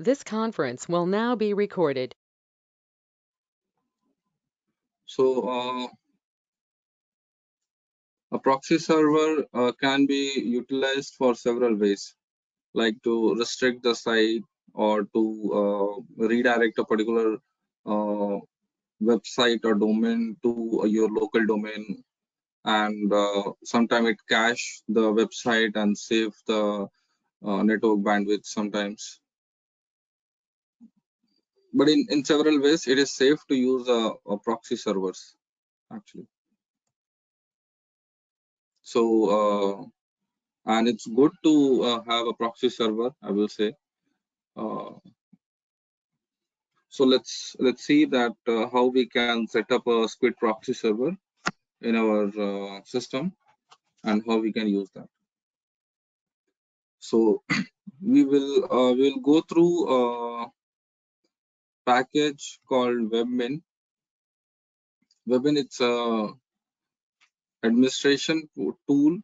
This conference will now be recorded. So a proxy server can be utilized for several ways, like to restrict the site or to redirect a particular uh, website or domain to your local domain, and sometimes it cache the website and save the network bandwidth sometimes. But in several ways, it is safe to use a proxy servers actually. So and it's good to have a proxy server, I will say. Uh, so let's see that how we can set up a Squid proxy server in our system and how we can use that. So we'll go through a package called webmin. Webmin, it's a administration tool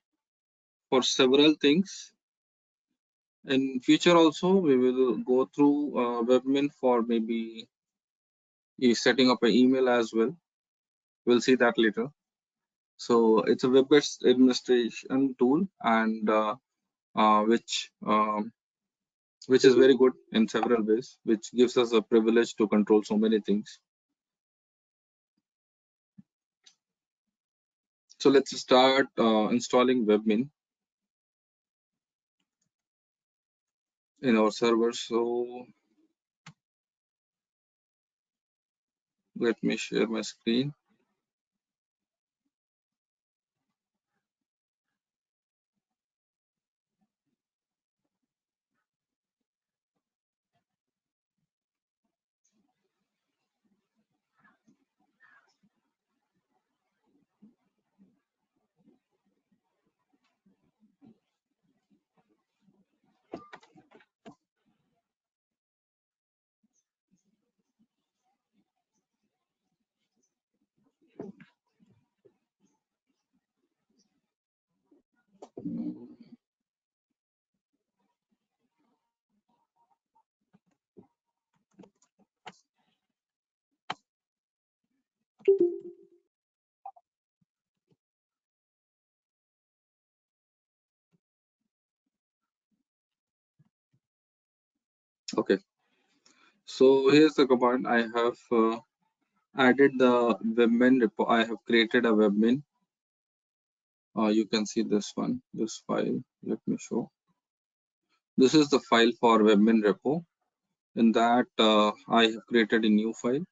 for several things. In future also we will go through webmin for maybe setting up an email as well. We'll see that later. So it's a web-based administration tool, and which is very good in several ways, which gives us a privilege to control so many things. So let's start installing webmin in our server. So let me share my screen. Okay, so here's the command. I have added the webmin repo. I have created a webmin. You can see this one, this file. Let me show. This is the file for webmin repo. In that, I have created a new file,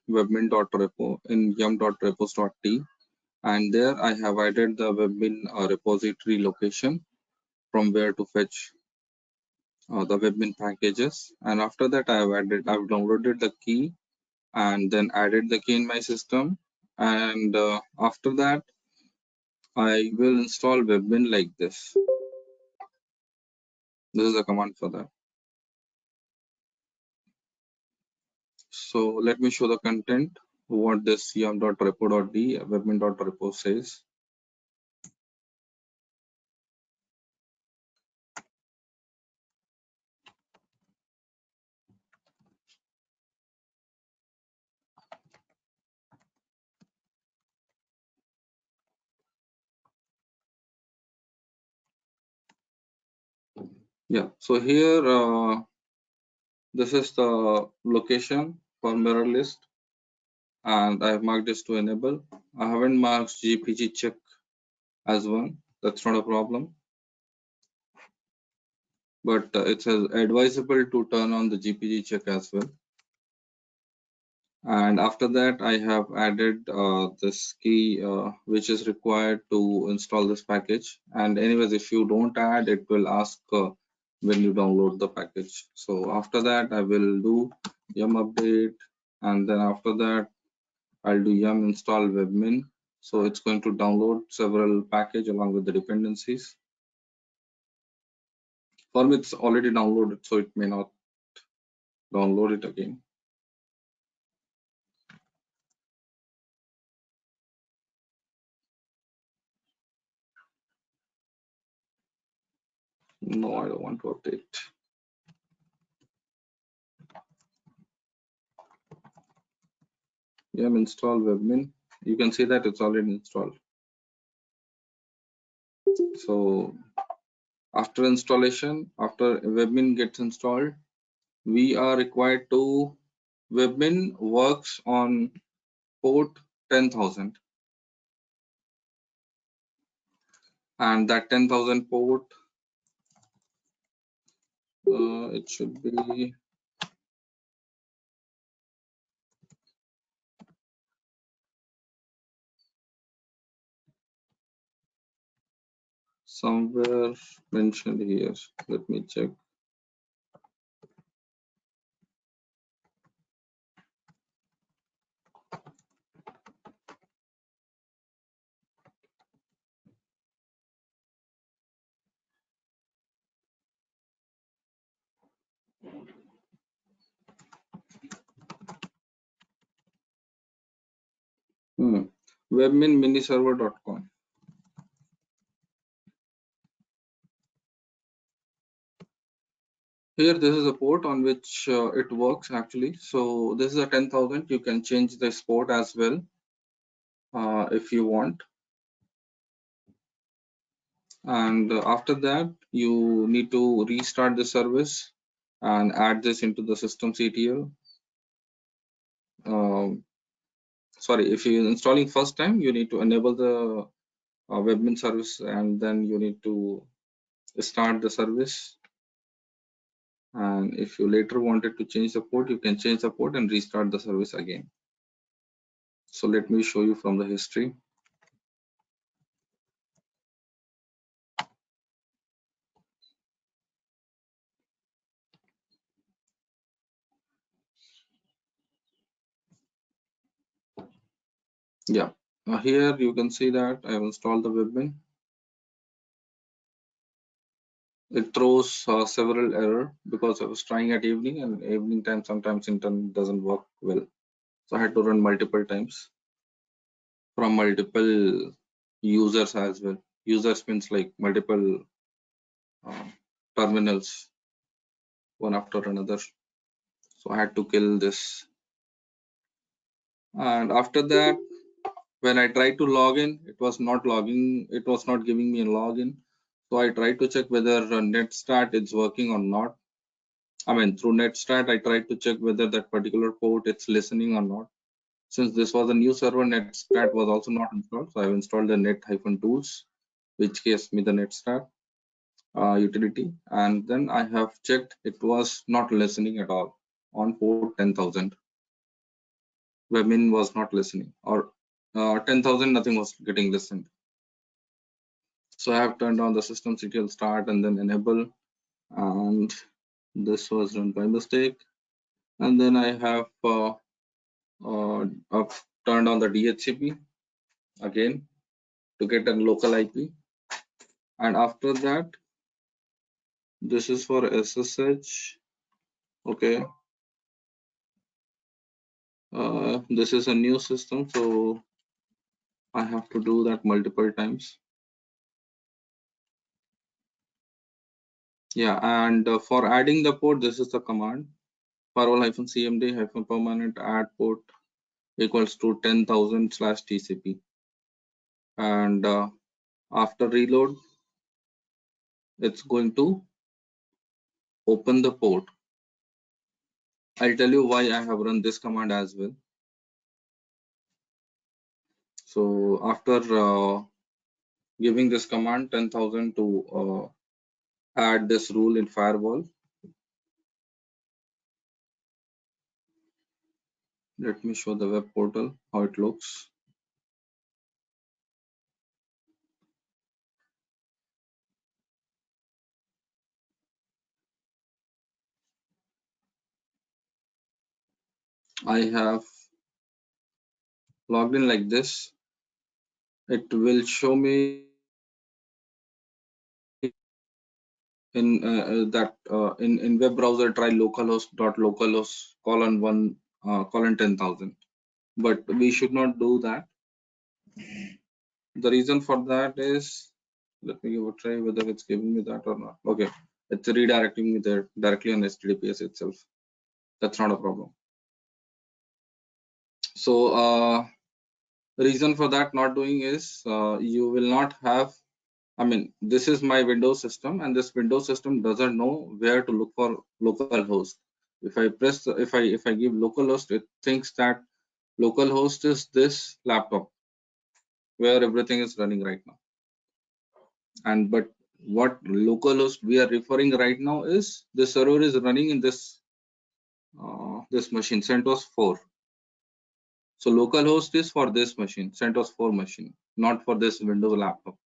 webmin.repo in yum.repos.t, and there I have added the webmin repository location from where to fetch the webmin packages. And after that, I've downloaded the key and then added the key in my system. And after that, I will install webmin like this. This is the command for that. So let me show the content, what this yum.repo.d webmin.repo says. Yeah, so here this is the location for mirror list, and I have marked this to enable. I haven't marked GPG check as one. That's not a problem, but it's advisable to turn on the GPG check as well. And after that, I have added this key which is required to install this package. And anyways, if you don't add, it will ask when you download the package. So after that, I will do yum update, and then after that, I'll do yum install webmin. So it's going to download several package along with the dependencies. For me, it's already downloaded, so it may not download it again. No, I don't want to update. yum install webmin. You can see that it's already installed. So after installation, after webmin gets installed, we are required to webmin works on port 10,000, and that 10,000 port, it should be somewhere mentioned here. Let me check. Webmin miniserver.com. Here, this is a port on which it works actually. So this is a 10,000. You can change this port as well if you want. And after that, you need to restart the service and add this into the systemctl. Sorry, if you're installing first time, you need to enable the webmin service, and then you need to start the service. And if you later wanted to change the port, you can change the port and restart the service again. So let me show you from the history. Yeah, here you can see that I have installed the webmin. It throws several error because I was trying at evening, and evening time sometimes internet doesn't work well. So I had to run multiple times from multiple users as well. Users means like multiple uh, terminals, one after another. So I had to kill this. And after that, when I tried to log in, it was not logging, it was not giving me a login. So I tried to check whether netstart is working or not. I mean, through netstart, I tried to check whether that particular port it's listening or not. Since this was a new server, netstart was also not installed. So I've installed the net-tools, which gives me the netstart utility. And then I have checked, it was not listening at all on port 10,000. Webmin was not listening, or 10,000, nothing was getting listened. So I have turned on the systemctl start and then enable, and this was done by mistake. And then I have turned on the DHCP again to get a local IP. And after that, this is for SSH. Okay. This is a new system, so I have to do that multiple times. Yeah, and for adding the port, this is the command: firewall-cmd-permanent add port equals to 10,000/TCP. And after reload, it's going to open the port. I'll tell you why I have run this command as well. So after giving this command 10,000 to add this rule in firewall, let me show the web portal how it looks. I have logged in like this. It will show me in in web browser try localhost.localhost :1 :10,000, but we should not do that. The reason for that is, let me give a try whether it's giving me that or not. Okay, it's redirecting me there directly on HTTPS itself. That's not a problem. So reason for that not doing is you will not have, I mean, this is my Windows system, and this Windows system doesn't know where to look for localhost. If I press, if I give localhost, it thinks that localhost is this laptop where everything is running right now. And but what localhost we are referring right now is the server is running in this this machine, CentOS 4. So localhost is for this machine, CentOS 4 machine, not for this Windows laptop.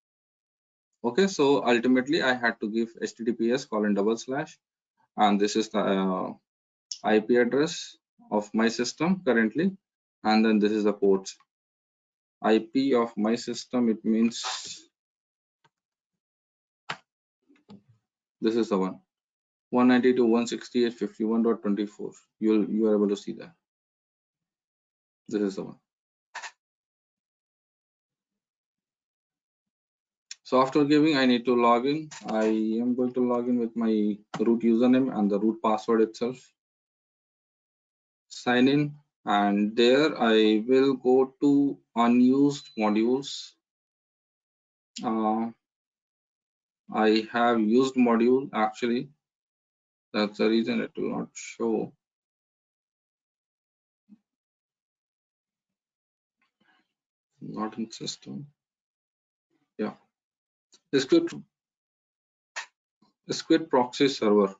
Okay, so ultimately I had to give https:// and this is the IP address of my system currently, and then this is the port. IP of my system, it means this is the one, 192.168.51.24. You are able to see that. This is the one. So after giving, I need to log in. I am going to log in with my root username and the root password itself. Sign in, and there I will go to unused modules. I have used module actually. That's the reason it will not show. Not in system. Yeah. Squid proxy server.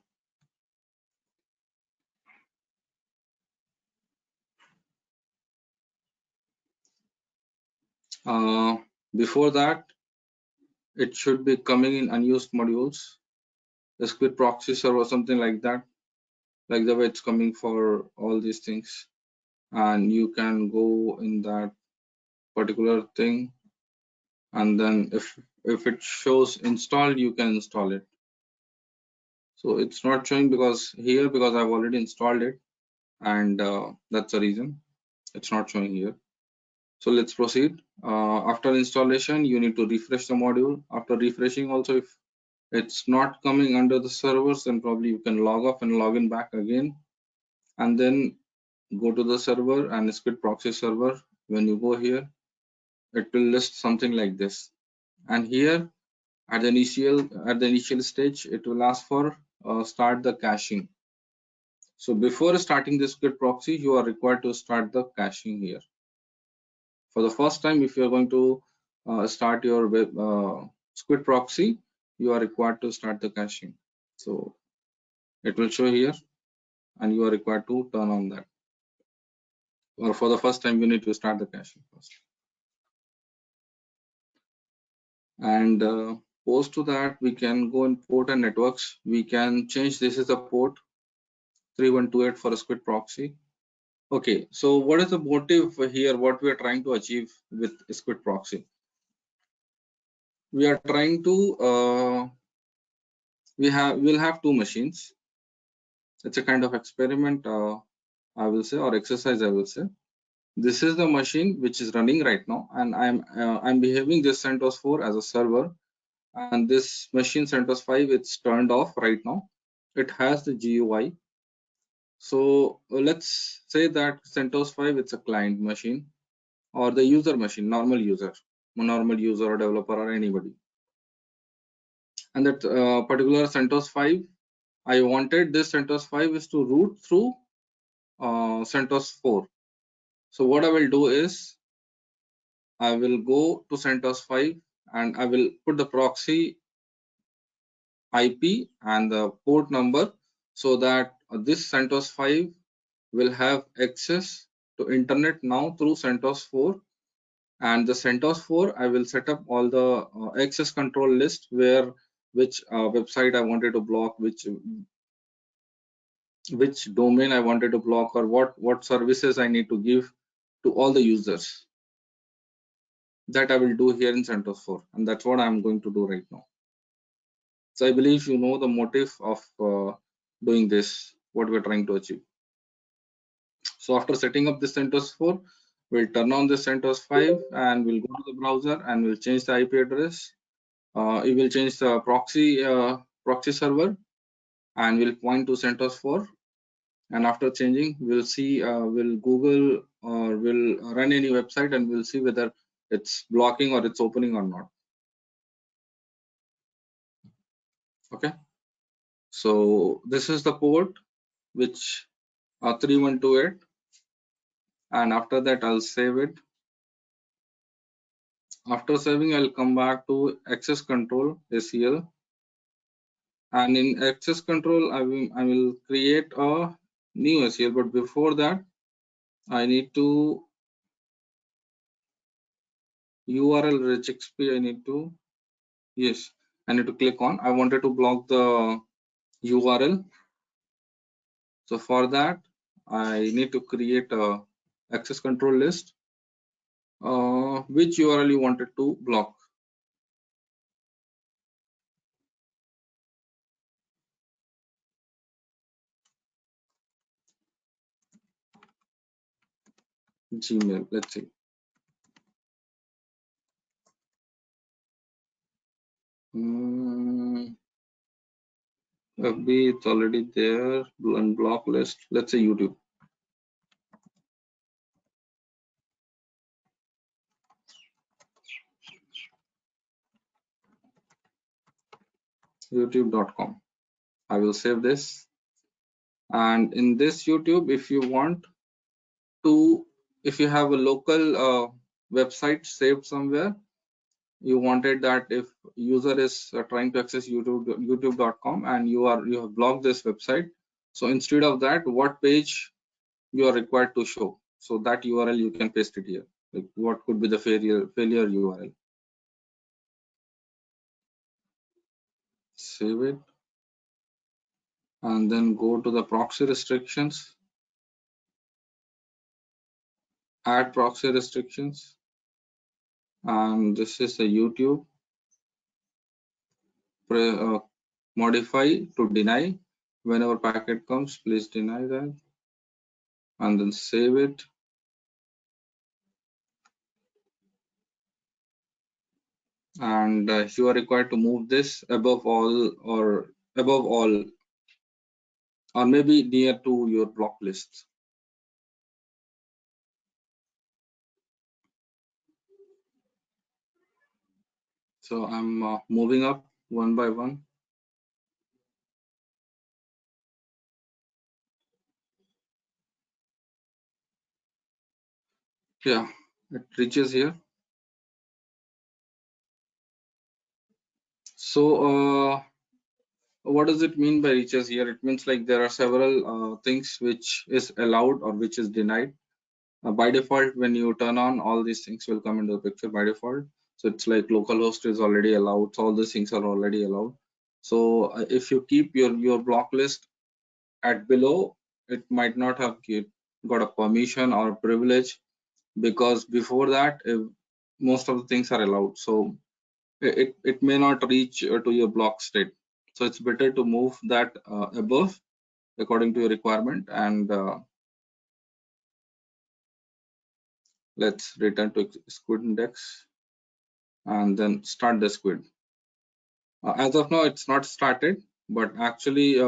Before that, it should be coming in unused modules. The Squid proxy server, something like that, like the way it's coming for all these things. And you can go in that particular thing, and then if it shows installed, you can install it. So it's not showing because I've already installed it, and that's the reason it's not showing here. So let's proceed. After installation, you need to refresh the module. After refreshing also, if it's not coming under the servers, then probably you can log off and log in back again, and then go to the server and Squid proxy server. When you go here, it will list something like this, and here at the initial stage, it will ask for start the caching. So before starting this Squid proxy, you are required to start the caching here. For the first time, if you are going to start your web Squid proxy, you are required to start the caching. So it will show here, and you are required to turn on that. Or for the first time, you need to start the caching first. And post to that, we can go in port and networks. We can change this is the port 3128 for a Squid proxy. Okay, so what is the motive here? What we are trying to achieve with Squid proxy? We are trying to we'll have two machines. It's a kind of experiment, I will say, or exercise, I will say. This is the machine which is running right now, and I'm behaving this CentOS 4 as a server, and this machine CentOS 5, it's turned off right now. It has the GUI. So let's say that CentOS 5, it's a client machine, or the user machine, normal user or developer or anybody. And that particular CentOS 5, I wanted this CentOS 5 is to root through CentOS 4. So what I will do is I will go to CentOS 5 and I will put the proxy IP and the port number so that this CentOS 5 will have access to internet now through CentOS 4. And the CentOS 4, I will set up all the access control list where which website I wanted to block, which domain I wanted to block, or what services I need to give to all the users. That I will do here in CentOS 4, and that's what I'm going to do right now. So I believe you know the motive of doing this, what we're trying to achieve. So after setting up this CentOS 4, we'll turn on the CentOS 5 and we'll go to the browser and we'll change the IP address. It will change the proxy server, and we'll point to CentOS 4. and after changing, we'll see, we'll Google or we'll run any website and we'll see whether it's blocking or it's opening or not. Okay, so this is the port which 3128, and after that I'll save it. After saving, I'll come back to access control ACL, and in access control I will create a new ACL, but before that I need to URL regxp. Yes, I need to click on. I wanted to block the URL. So for that, I need to create a access control list. Which URL you wanted to block? Gmail. Let's see. FB, it's already there. Unblock list. Let's say YouTube. YouTube.com. I will save this. And in this YouTube, if you want to, if you have a local website saved somewhere, you wanted that if user is trying to access youtube.com and you have blocked this website, so instead of that, what page you are required to show, so that URL you can paste it here. Like what could be the failure URL? Save it and then go to the proxy restrictions, add proxy restrictions, and this is the YouTube. Modify to deny. Whenever packet comes, please deny that, and then save it. And you are required to move this above all, or maybe near to your block list. So I'm moving up one by one. Yeah, it reaches here. So what does it mean by reaches here? It means like there are several things which is allowed or which is denied. By default, when you turn on, all these things will come into the picture by default. So it's like localhost is already allowed. So all these things are already allowed. So if you keep your block list at below, it might not have got a permission or privilege, because before that, most of the things are allowed. So it may not reach to your block state. So it's better to move that above according to your requirement. And let's return to Squid index and then start the Squid. As of now, it's not started, but actually,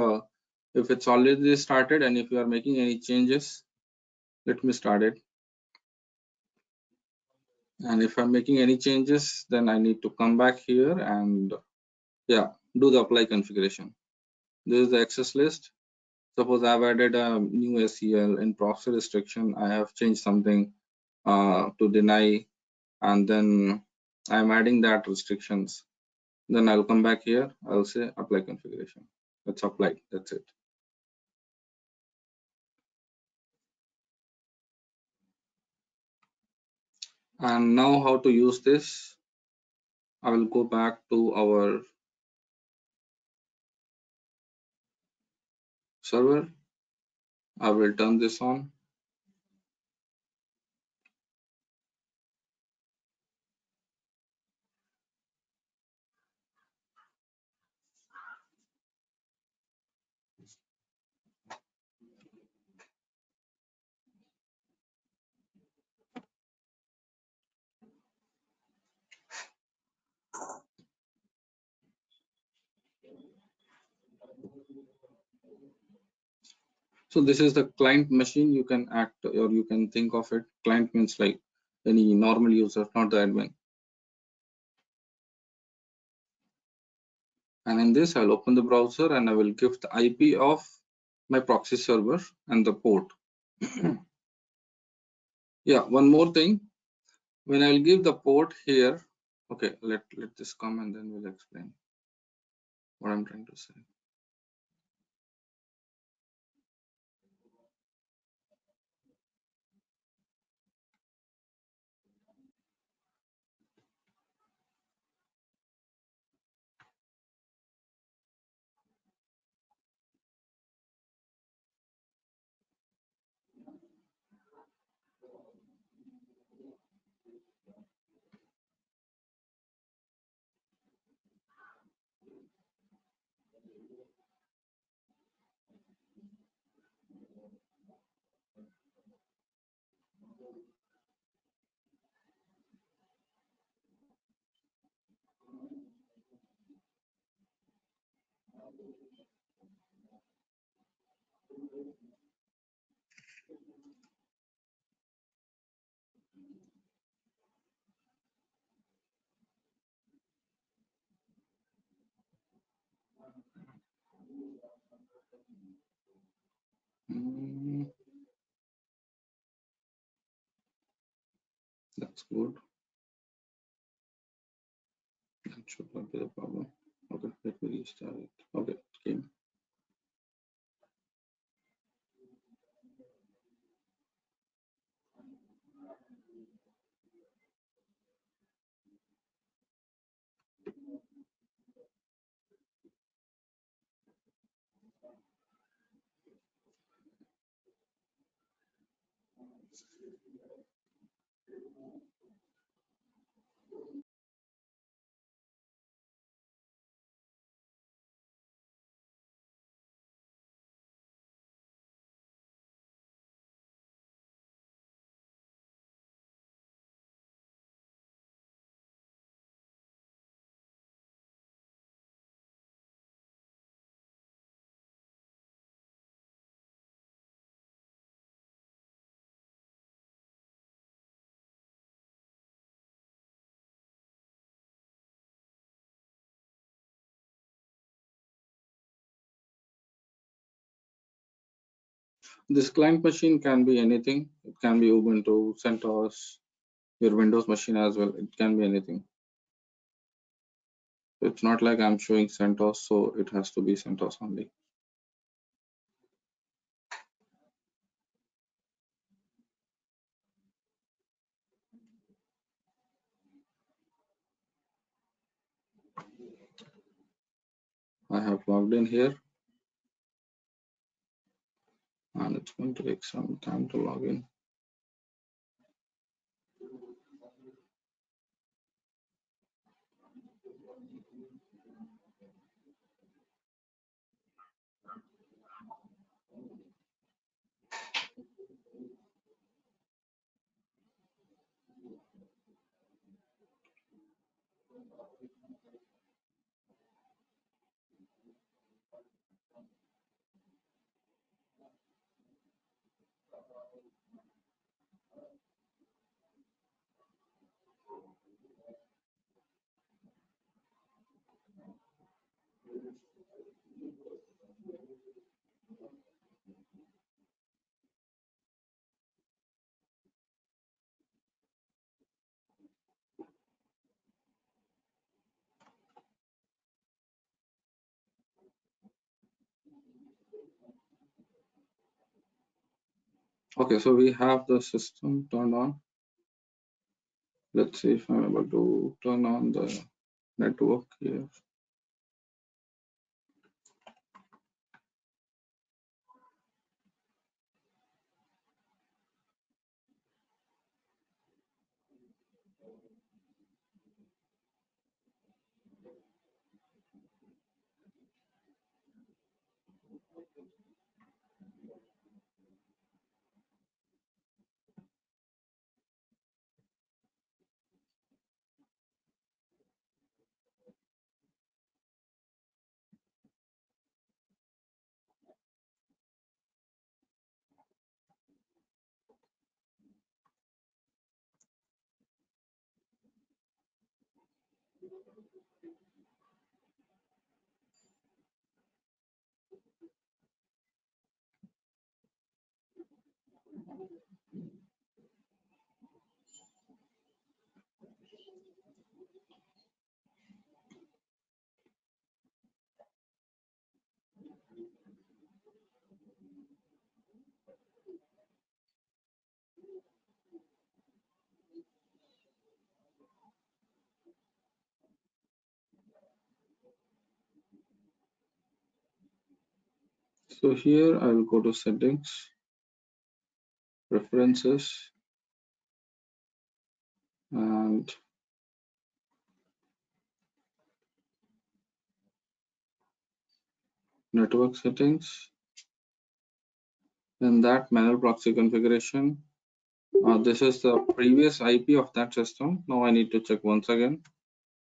if it's already started and if you are making any changes, let me start it. And if I'm making any changes, then I need to come back here and do the apply configuration. This is the access list. Suppose I've added a new ACL in proxy restriction. I have changed something to deny, and then I'm adding that restrictions. Then I'll come back here. I'll say apply configuration. It's applied. That's it. And now how to use this? I will go back to our server. I will turn this on. So this is the client machine. You can act or you can think of it. Client means like any normal user, not the admin. And in this, I'll open the browser and I will give the IP of my proxy server and the port. Yeah, one more thing. When I'll give the port here, okay, let this come and then we'll explain what I'm trying to say. Mm, that's good. That should not be the problem. Okay, let me restart it. Okay, it came. This client machine can be anything. It can be Ubuntu, CentOS, your Windows machine as well. It can be anything. It's not like I'm showing CentOS, so it has to be CentOS only. I have logged in here and it's going to take some time to log in. Okay, so we have the system turned on. Let's see if I'm able to turn on the network here. So here I will go to settings, preferences, and network settings. In that manual proxy configuration, this is the previous IP of that system. Now I need to check once again.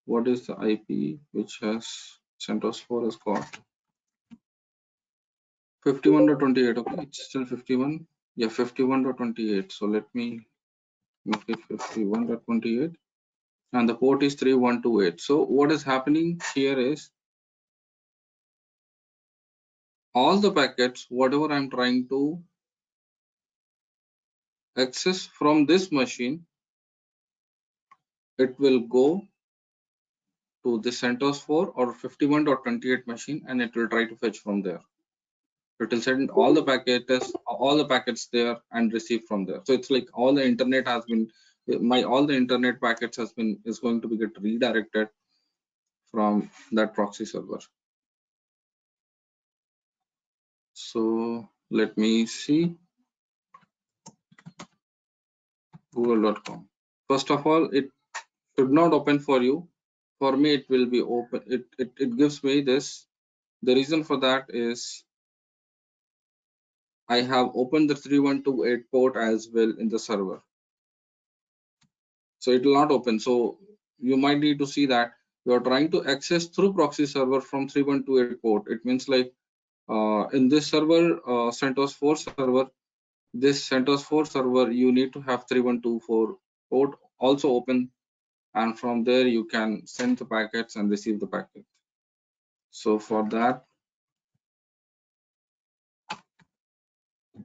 What is the IP which has CentOS 4 has got? 51.28. Okay, it's still 51. Yeah, 51.28. So let me make it 51.28. And the port is 3128. So what is happening here is all the packets, whatever I'm trying to access from this machine, it will go to the CentOS 4 or 51.28 machine, and it will try to fetch from there. It will send all the packets there and receive from there. So it's like all the internet has been all the internet packets is going to be get redirected from that proxy server. So let me see google.com. First of all, it should not open for you. For me, it will be open. It gives me this. The reason for that is I have opened the 3128 port as well in the server. So it will not open. So you might need to see that you are trying to access through proxy server from 3128 port. It means like in this server, CentOS 4 server, this CentOS 4 server, you need to have 3124 port also open, and from there you can send the packets and receive the packet. So for that,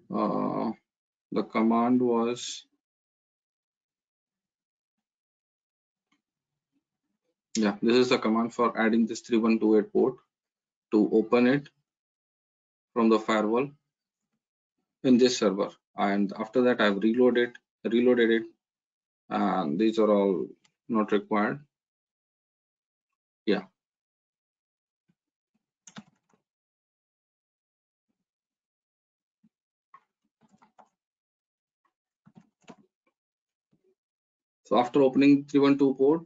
the command was, yeah, this is the command for adding this 3128 port to open it from the firewall in this server. And after that, I've reloaded it, and these are all not required. Yeah. So after opening 312 port,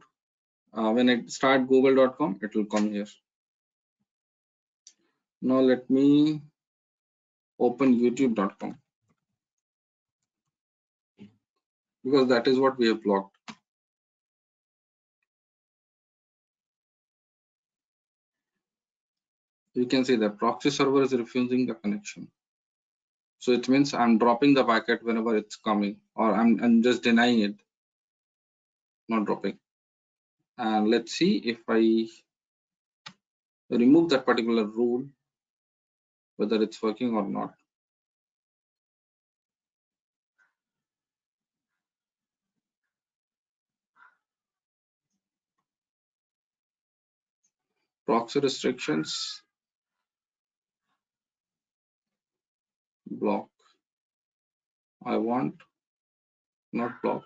when I start google.com, it will come here. Now let me open youtube.com, because that is what we have blocked. You can see that proxy server is refusing the connection. So it means I'm dropping the packet whenever it's coming, or I'm just denying it, not dropping. And let's see if I remove that particular rule, whether it's working or not. Proxy restrictions, block. I want not block.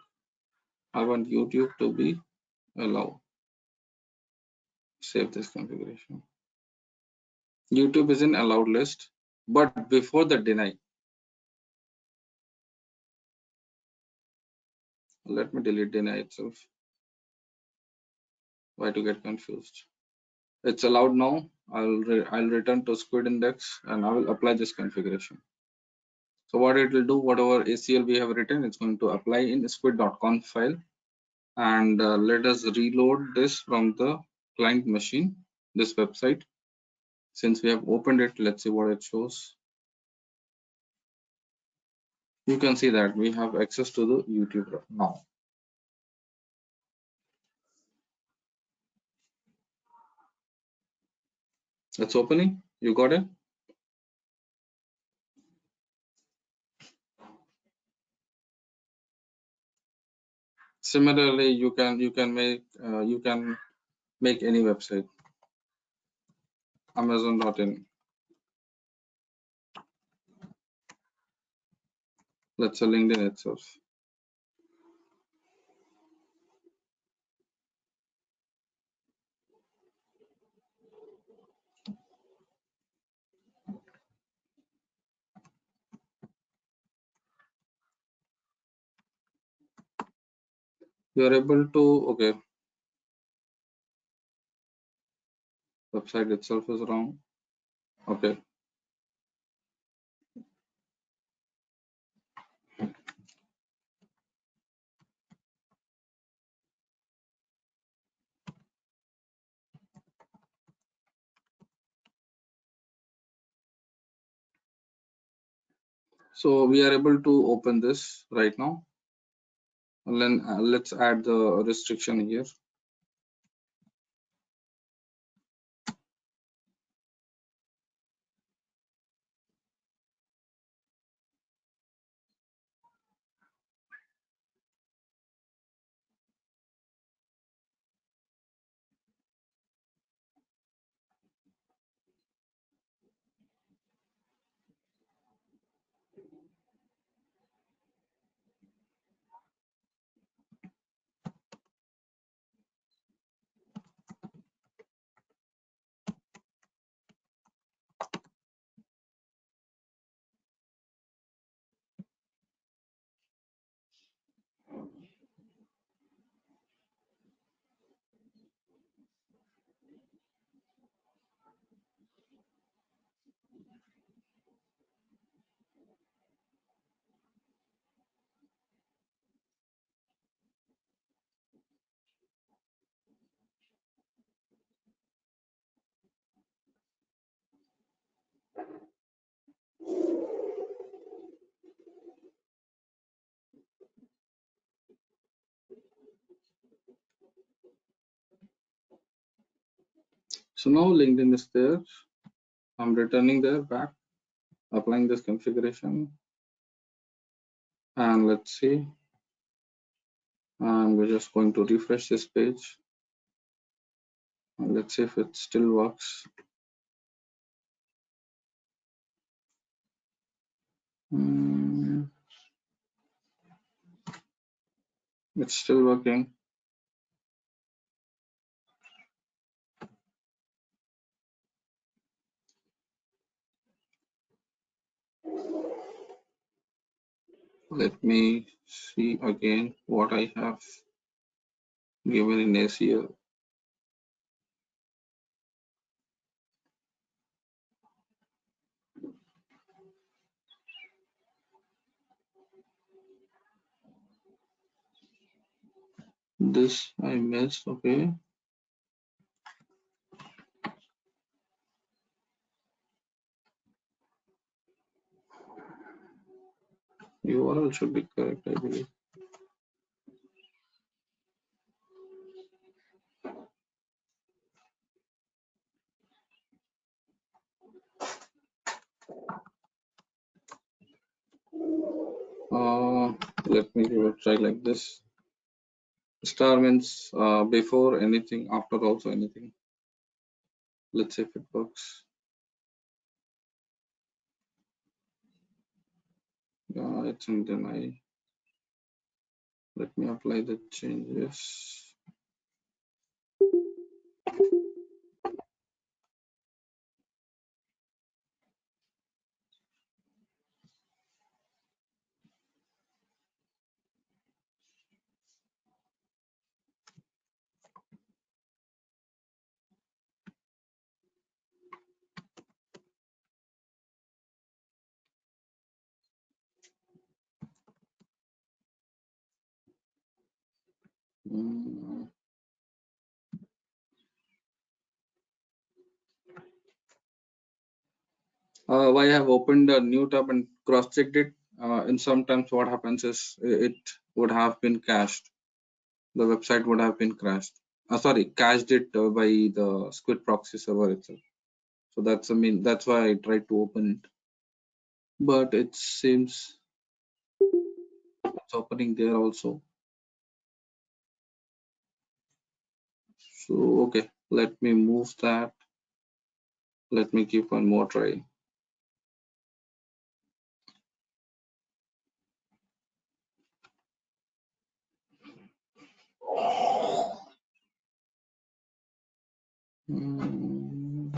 I want YouTube to be allowed. Save this configuration. YouTube is in allowed list, but before the deny, let me delete deny itself. Why to get confused? It's allowed now. I'll return to Squid index and I will apply this configuration. So what it will do, whatever ACL we have written, it's going to apply in squid.conf file. And let us reload this from the client machine, this website. Since we have opened it, let's see what it shows. You can see that we have access to the YouTube now. It's opening. You got it? Similarly, you can make any website. Amazon.in. Let's say LinkedIn itself. you are able to, okay, website itself is wrong. Okay. So we are able to open this right now. And then let's add the restriction here. So now LinkedIn is there. I'm returning there back, applying this configuration. And let's see. And we're just going to refresh this page. And let's see if it still works. It's still working. Let me see again what I have given in ACL. This I missed, okay. URL should be correct, I believe. Let me give a try like this. Star means before anything, after also anything. Let's see if it works. Yeah, it's in deny. Let me apply the changes. Mm. I have opened a new tab and cross-checked it. And sometimes what happens is it would have been cached. The website would have been crashed. Sorry, cached it by the Squid proxy server itself. So that's why I tried to open it. But it seems it's opening there also. So okay, let me move that. Let me give one more try. Mm.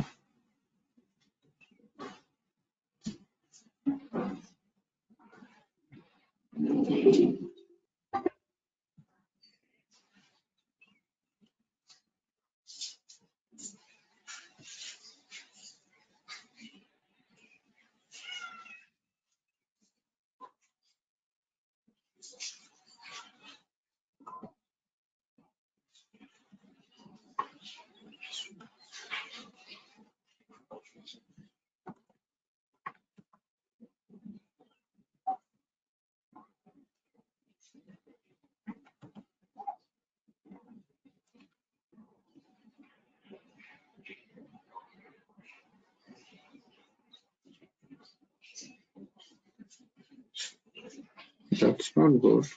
That's not good.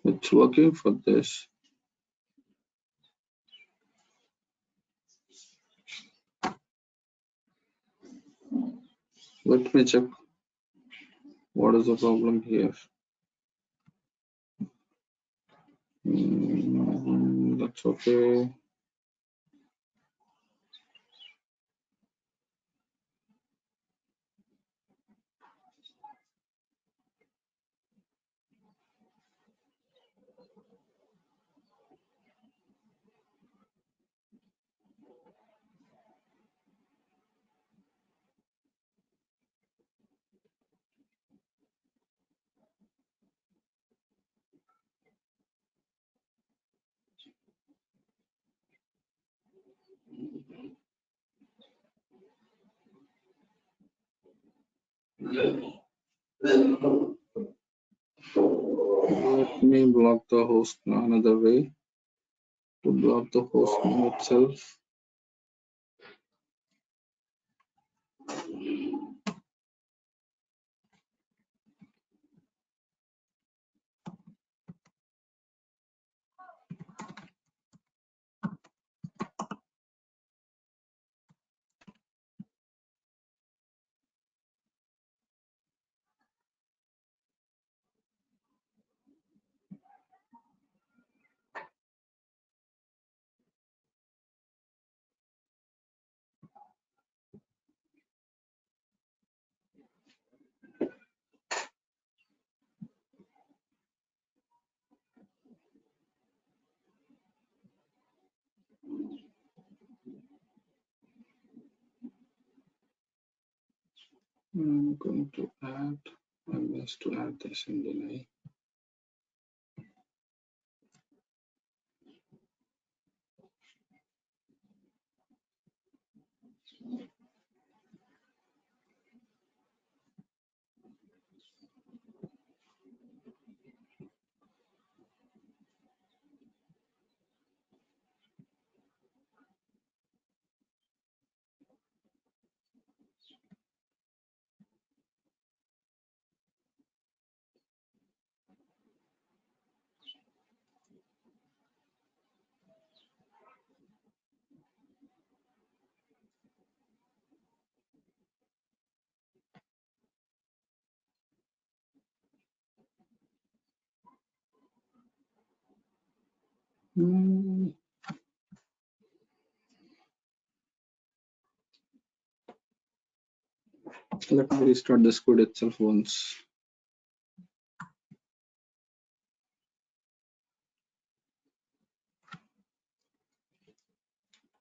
It's working for this. Let me check what is the problem here. That's okay. Let me block the host another way to block the host name itself. I'm going to add, I must to add this in deny. Let me restart the Squid itself once.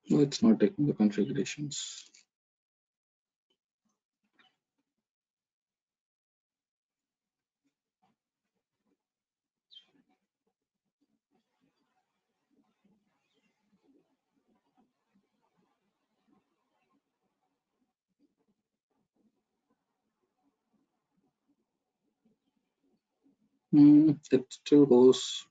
No, it's not taking the configurations. It still goes.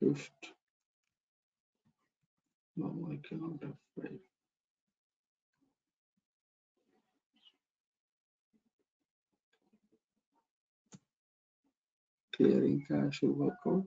Shift. No, I cannot have five. Clearing cache will work out.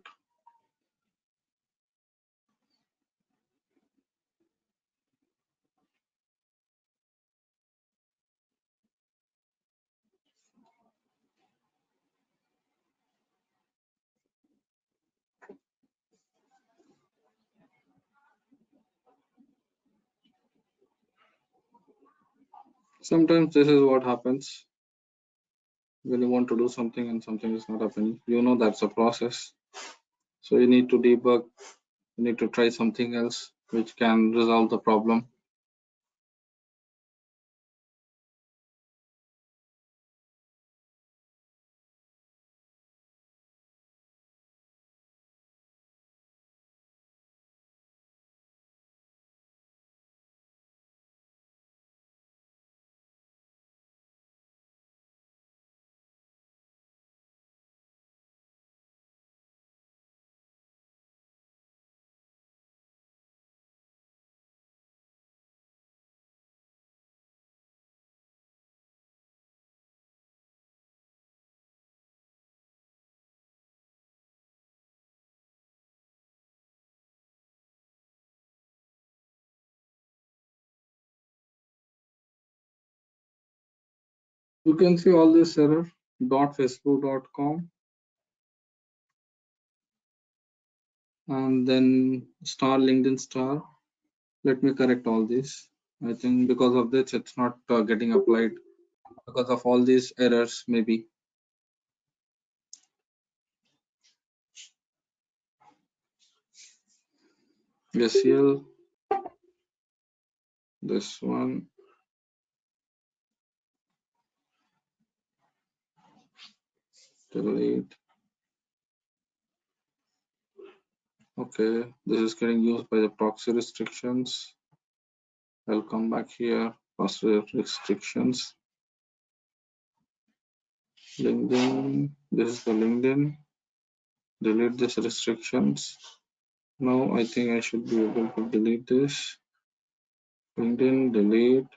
Sometimes this is what happens when you want to do something and something is not happening. You know that's a process. So you need to debug, you need to try something else which can resolve the problem. You can see all this error .facebook.com and then star LinkedIn star. Let me correct all this. I think because of this, it's not getting applied because of all these errors, maybe. SEL, this one, delete. Okay, this is getting used by the proxy restrictions. I'll come back here, password restrictions. LinkedIn, this is the LinkedIn. Delete this restrictions. Now I think I should be able to delete this. LinkedIn, delete.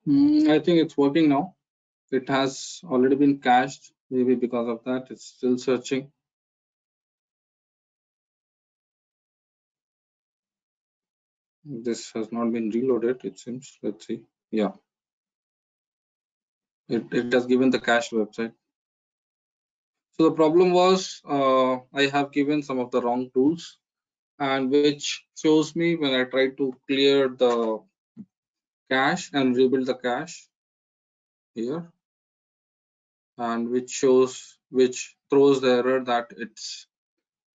I think it's working now. It has already been cached. Maybe because of that, it's still searching. This has not been reloaded, it seems. Let's see. Yeah, it has given the cached website. So the problem was I have given some of the wrong tools, and which shows me when I try to clear the cache and rebuild the cache here, and which throws the error that it's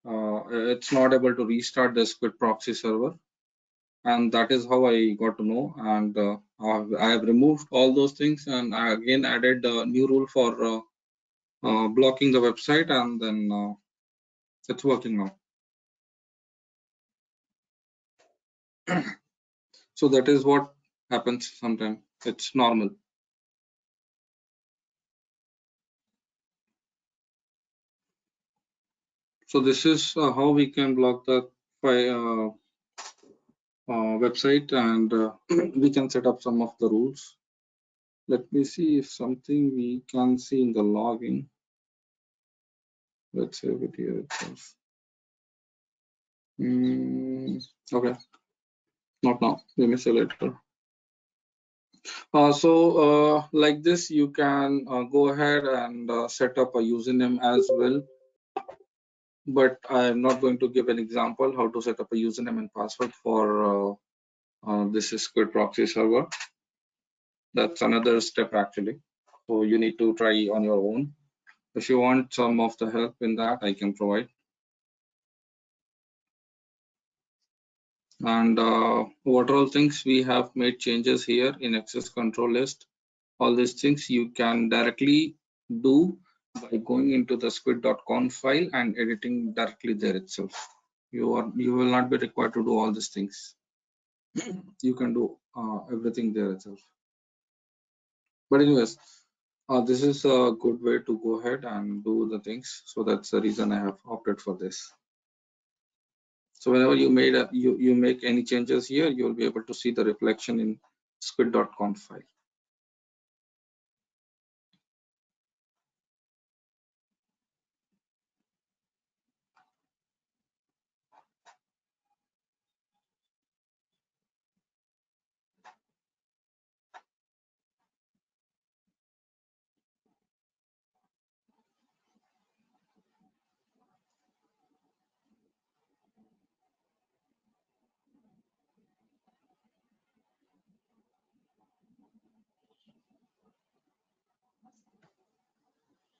not able to restart the Squid proxy server, and that is how I got to know. And I have removed all those things, and I again added a new rule for blocking the website, and then it's working now. So that is what happens sometimes. It's normal. So this is how we can block the website, and we can set up some of the rules. Let me see if something we can see in the logging. Let's save it here itself. Okay, not now. Let me see later. Like this, you can go ahead and set up a username as well. But I'm not going to give an example how to set up a username and password for this Squid proxy server. That's another step actually. So you need to try on your own. If you want some of the help in that, I can provide. And what are all things we have made changes here in access control list. All these things you can directly do by going into the squid.conf file and editing directly there itself. You will not be required to do all these things. You can do everything there itself. But anyways, this is a good way to go ahead and do the things. So that's the reason I have opted for this. So whenever you made you make any changes here, you will be able to see the reflection in squid.conf file.